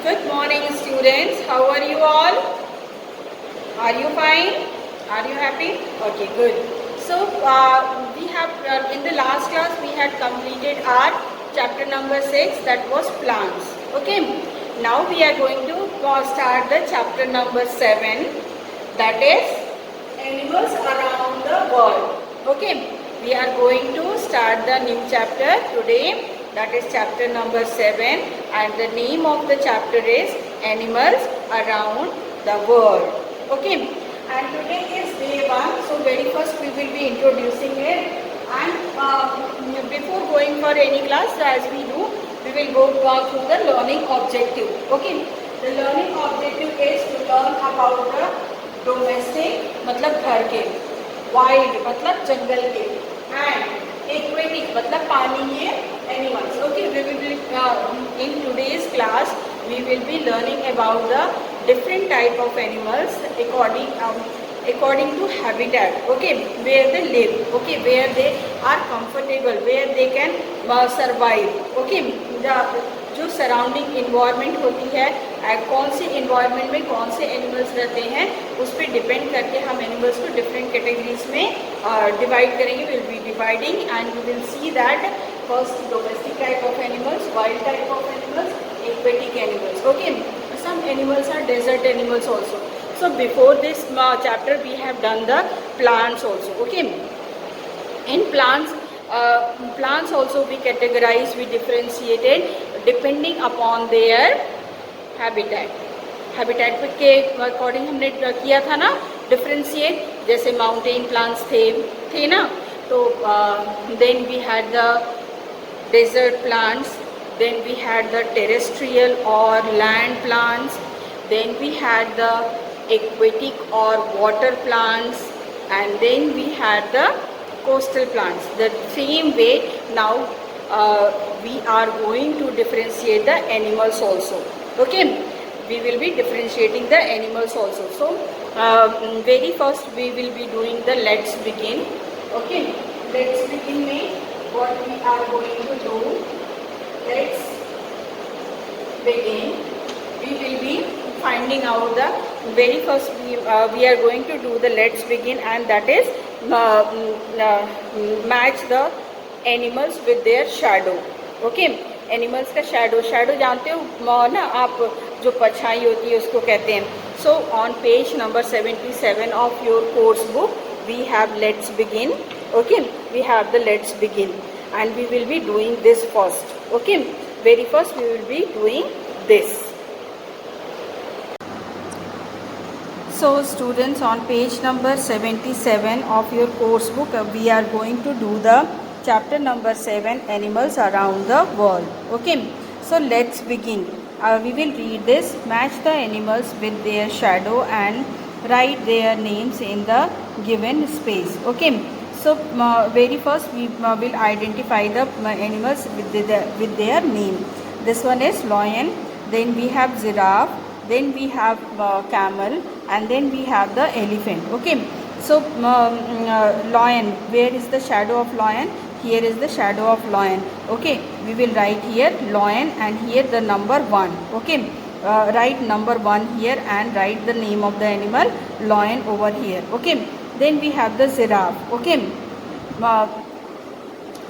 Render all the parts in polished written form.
Good morning, students. How are you all? Are you fine? Are you happy? Okay, good. So, we have in the last class we had completed our chapter number 6, that was plants. Okay. Now we are going to start the chapter number 7, that is animals around the world. Okay. We are going to start the new chapter today. That is chapter number 7, and the name of the chapter is Animals Around the World. Okay, and today is day 1, so very first we will be introducing it, and before going for any class, as we do, we will go through the learning objective. Okay, the learning objective is to learn about the domestic मतलब घर के, wild मतलब जंगल के, and aquatic मतलब पानी के animals. Okay, we will be in today's class we will be learning about the different type of animals according to habitat. Okay, where they live. Okay, where they are comfortable, where they can survive. Okay, जो surrounding environment होती है, कौन से environment में कौन से animals रहते हैं, उस पर डिपेंड करके हम एनिमल्स को डिफरेंट कैटेगरीज में डिवाइड करेंगे. Will be dividing and we will see that first domestic type of animals, wild type of animals, aquatic animals. Okay, some animals are desert animals also. So before this chapter we have done the plants also. Okay, in plants also we categorize, we differentiated depending upon their habitat के according हमने किया था ना differentiate. जैसे mountain plants थे ना, तो then we had the desert plants, then we had the terrestrial or land plants, then we had the aquatic or water plants, and then we had the coastal plants. The same way now we are going to differentiate the animals also. Okay, we will be differentiating the animals also. So very first we will be doing the let's begin. Okay, let's begin में what we are going to do, let's begin. We will be finding out the very first we are going to do the let's begin, and that is match the animals with their shadow. Okay, animals का shadow जानते हो ना आप, जो परछाई होती है उसको कहते हैं. So on page number 77 of your course book we have let's begin. Okay, we have the let's begin, and we will be doing this first. Okay, very first we will be doing this. So students, on page number 77 of your course book we are going to do the chapter number 7, animals around the world. Okay, so let's begin. We will read this. Match the animals with their shadow and write their names in the given space. Okay, so very first we will identify the animals with their name. This one is lion, then we have giraffe, then we have camel, and then we have the elephant. Okay, so lion, where is the shadow of lion? Here is the shadow of lion. Okay, we will write here lion and here the number 1. Okay, write number 1 here and write the name of the animal lion over here. Okay, then we have the giraffe. Okay,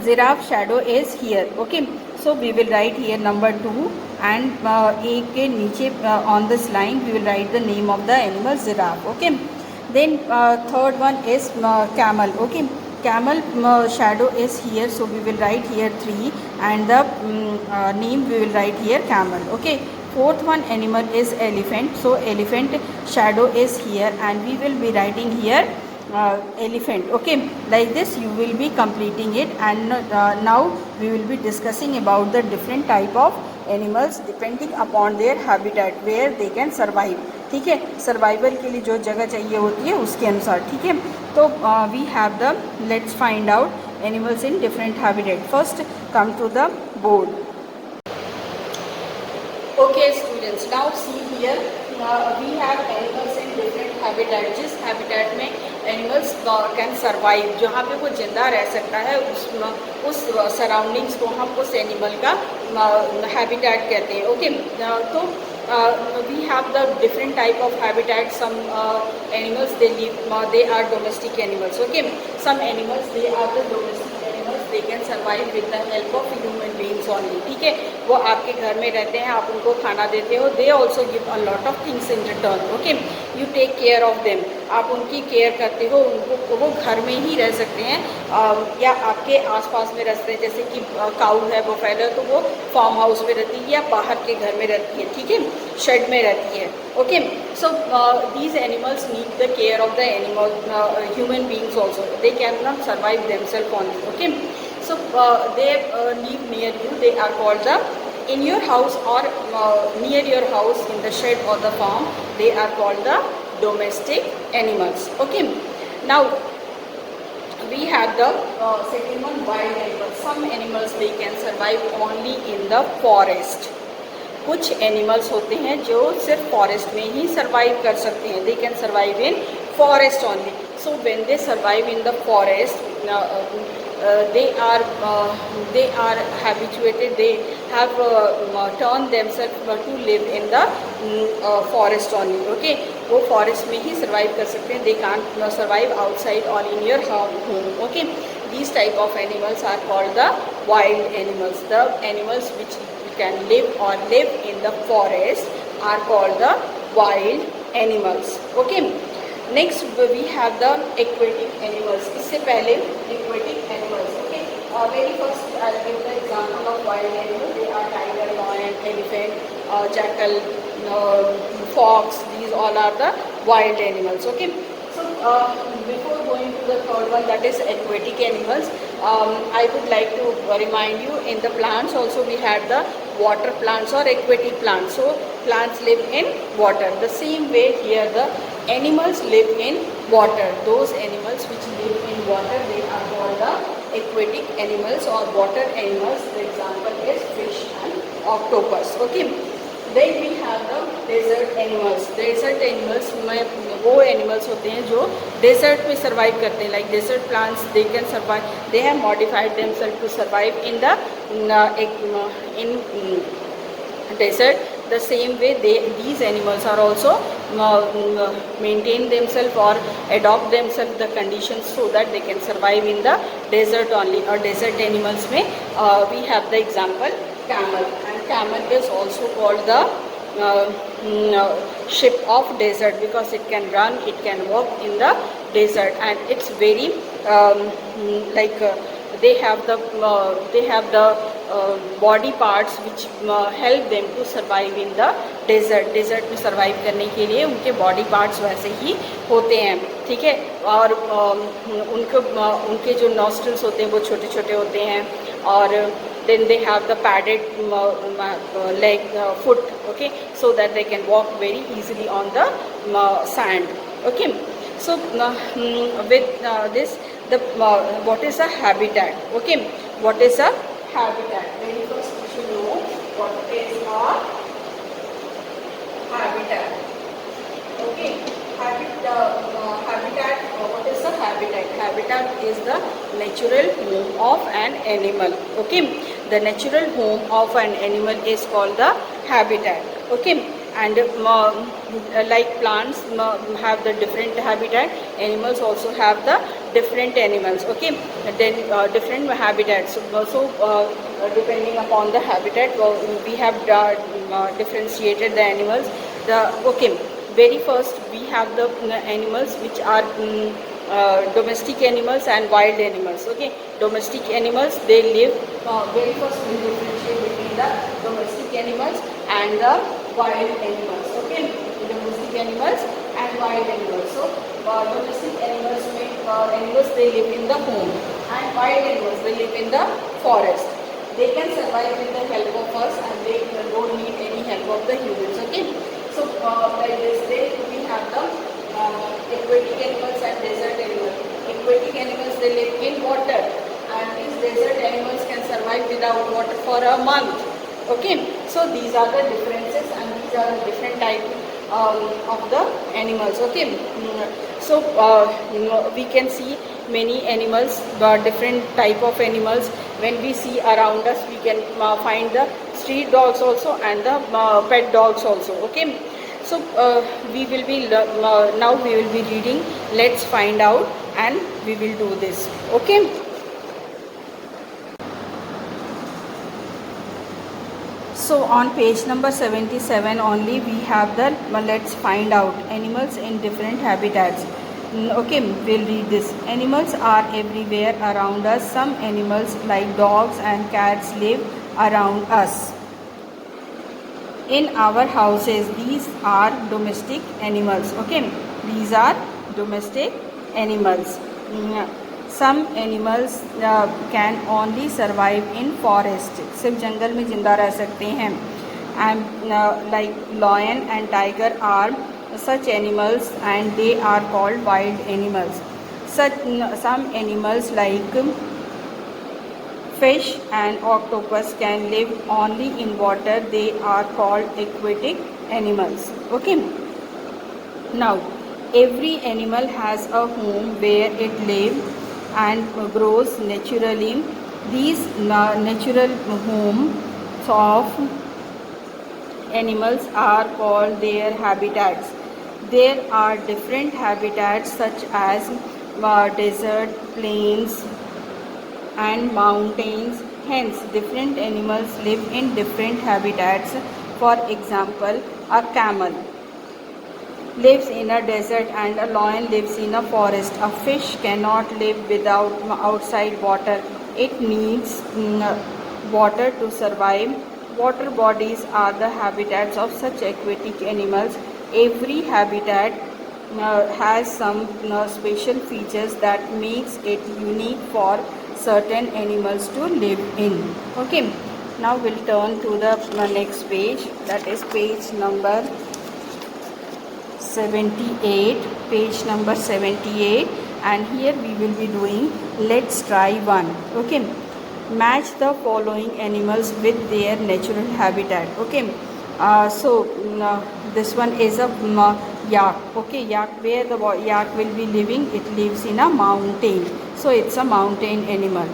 giraffe shadow is here. Okay, so we will write here number 2, and A के नीचे on this line we will write the name of the animal giraffe. Okay, then third one is camel. Okay, camel shadow is here, so we will write here 3, and the name we will write here camel. Okay, fourth one animal is elephant, so elephant shadow is here, and we will be writing here elephant. Okay, like this you will be completing it, and now we will be discussing about the different type of animals depending upon their habitat where they can survive. ठीक है, survival के लिए जो जगह चाहिए होती है उसके अनुसार. ठीक है, तो we have the let's find out animals in different habitat. First come to the board. Okay students, now see here we have animals in different habitat. जिस हैबिटेट में एनिमल्स कैन सर्वाइव, जहाँ पे वो जिंदा रह सकता है, उस सराउंडिंग्स को हम उस एनिमल का हैबिटेट कहते हैं. ओके, तो we have the different type of habitat. Some animals they live, they are domestic animals. Okay, some animals they are the domestic animals. They can survive with the help of human beings only. ठीक है, वो आपके घर में रहते हैं, आप उनको खाना देते हो. They also give a lot of things in return. Okay, you take care of them. आप उनकी केयर करते हो, उनको वो घर में ही रह सकते हैं या आपके आसपास में रहते हैं. जैसे कि काऊ है, वो फैले तो वो फार्म हाउस में रहती है या बाहर के घर में रहती है. ठीक है, शेड में रहती है. Okay, so these animals need the care of the animal human beings also. They can not survive themselves only. Okay, so they live near you. They are called the in your house or near your house in the shed or the farm. They are called the domestic animals. Okay, now we have the second one, wild animals. Some animals they can survive only in the forest. कुछ animals होते हैं जो सिर्फ forest में ही survive कर सकते हैं. They can survive in forest only. So when they survive in the forest they are habituated, they have turned themselves to live in the forest only. Okay, वो forest में ही survive कर सकते हैं. They can't survive outside or in your home. Okay, these type of animals are called the wild animals. The animals which can live or live in the forest are called the wild animals. Okay, next we have the aquatic animals. इससे पहले aquatic animals. Okay, very first I'll give the example of wild animals. They are tiger, lion, elephant, jackal, fox. These all are the wild animals. Okay, so before going to the third one, that is aquatic animals, I would like to remind you, in the plants also we had the water plants or aquatic plants. So plants live in water. The same way here the animals live in water. Those animals which live in water, they are called the aquatic animals or water animals. The example is fish and octopus. Okay, then we have the desert animals. Desert animals में वो animals होते हैं जो desert में survive करते हैं. Like desert plants, they can survive. They have modified themselves to survive in the in desert. The same way these animals are also maintain themselves or adopt themselves the conditions so that they can survive in the desert only. Or desert animals में we have the example camel, and camel is also called the ship of desert because it can run, it can walk in the desert, and it's very they have the body parts which help them to survive in the desert. Desert में survive करने के लिए उनके body parts वैसे ही होते हैं. ठीक है, और उनके जो nostrils होते हैं वो छोटे छोटे होते हैं, और then they have the padded leg, foot. Okay, so that they can walk very easily on the sand. Okay, so with this the what is a habitat? Okay, what is a habitat? Very first we should know what is a habitat. Okay, habitat. What is a habitat? Habitat is the natural home of an animal. Okay, the natural home of an animal is called the habitat. Okay, and like plants have the different habitat, animals also have the different animals. Okay, then different habitats. So depending upon the habitat, we have differentiated the animals. Very first we have the animals which are domestic animals and wild animals. Okay, domestic animals, they live very first we differentiate between the domestic animals and the wild animals. Okay, domestic animals and wild animals. So domestic animals they live in the home, and wild animals they live in the forest. They can survive with the help of us, and they don't need any help of the humans. Okay, so like this we have the aquatic animals and desert animals. Aquatic animals they live in water, and these desert animals can survive without water for a month. Okay, so these are the differences, and these are the different types of the animals. Okay, so we can see many animals, different type of animals. When we see around us, we can find the street dogs also and the pet dogs also. Okay, so we will be now we will be reading. Let's find out and we will do this. Okay. So on page number 77 only we have the let's find out animals in different habitats. Okay, we'll read this. Animals are everywhere around us. Some animals like dogs and cats live around us. In our houses, these are domestic animals. Okay, these are domestic animals. Some animals can only survive in forest. सिर्फ जंगल में जिंदा रह सकते हैं. And like lion and tiger are such animals and they are called wild animals. Some animals like fish and octopus can live only in water. They are called aquatic animals. Okay. Now, every animal has a home where it lives and grows naturally. These natural homes of animals are called their habitats. There are different habitats such as desert, plains and mountains. Hence, different animals live in different habitats. For example, a camel lives in a desert and a lion lives in a forest. A fish cannot live without outside water. It needs water to survive. Water bodies are the habitats of such aquatic animals. Every habitat has some special features that makes it unique for certain animals to live in. Okay, now we'll turn to the next page, that is page number 78. Page number 78, and here we will be doing let's try one. Okay, match the following animals with their natural habitat. Okay, so this one is a yak. Okay, yak, where the yak will be living, it lives in a mountain, so it's a mountain animal.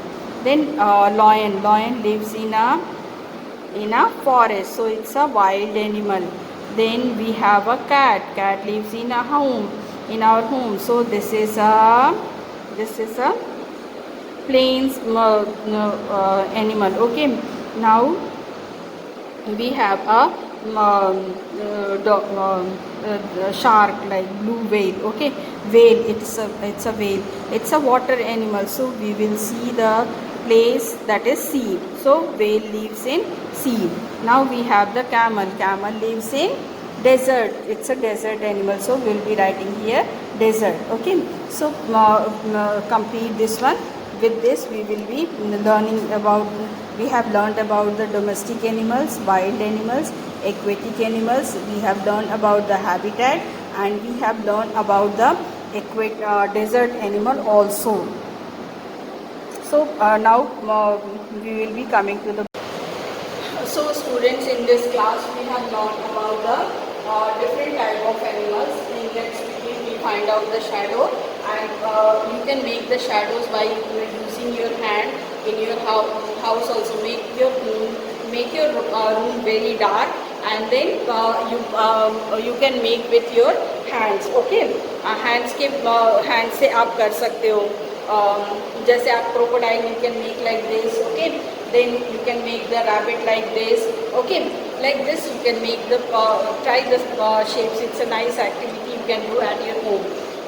Then lion lives in a forest, so it's a wild animal. Then we have a cat lives in a home, in our home, so this is a plains animal. Okay, now we have a shark, like blue whale. Okay, whale, it's a whale, it's a water animal, so we will see the place, that is sea, so whale lives in sea. Now we have the camel lives in desert, it's a desert animal, so we'll be writing here desert. Okay, so complete this one. With this we will be learning about, we have learned about the domestic animals, wild animals, aquatic animals. We have learned about the habitat and we have learned about the desert animal also. So now we will be coming to the. So students, in this class we have learned about the different type of animals. In let's begin, we find out the shadow, and you can make the shadows by using your hand in your house also. Make your room very dark, and then you can make with your hands. Okay, hands से आप कर सकते हो. जैसे आप crocodile, you can make like this. Okay, then you can make the rabbit like this. Okay, like this you can make the try the shapes. It's a nice activity you can do at your home.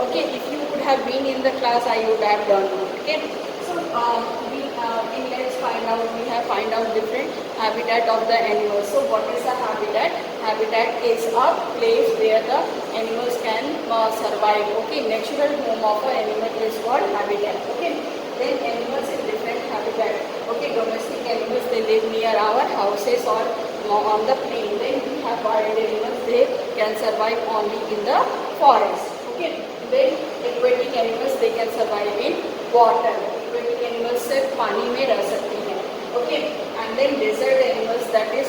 Okay, if you would have been in the class, I would have done it. Okay, so in let's find out, we have find out different habitat of the animals. So what is a habitat? Habitat is a place where the animals can survive. Okay, natural home of an animal is called habitat. Okay, then animals in different habitat. Okay, domestic animals, they live near our houses or on the plain. Then we have wild animals, they can survive only in the forest. Okay, then aquatic animals, they can survive in water. Aquatic animals सिर्फ पानी में रह सकती हैं. Okay, and then desert animals, that is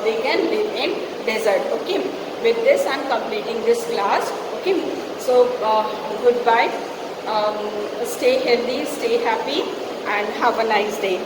they can live in desert. Okay, with this I am completing this class. Okay, so goodbye. Stay healthy, stay happy, and have a nice day.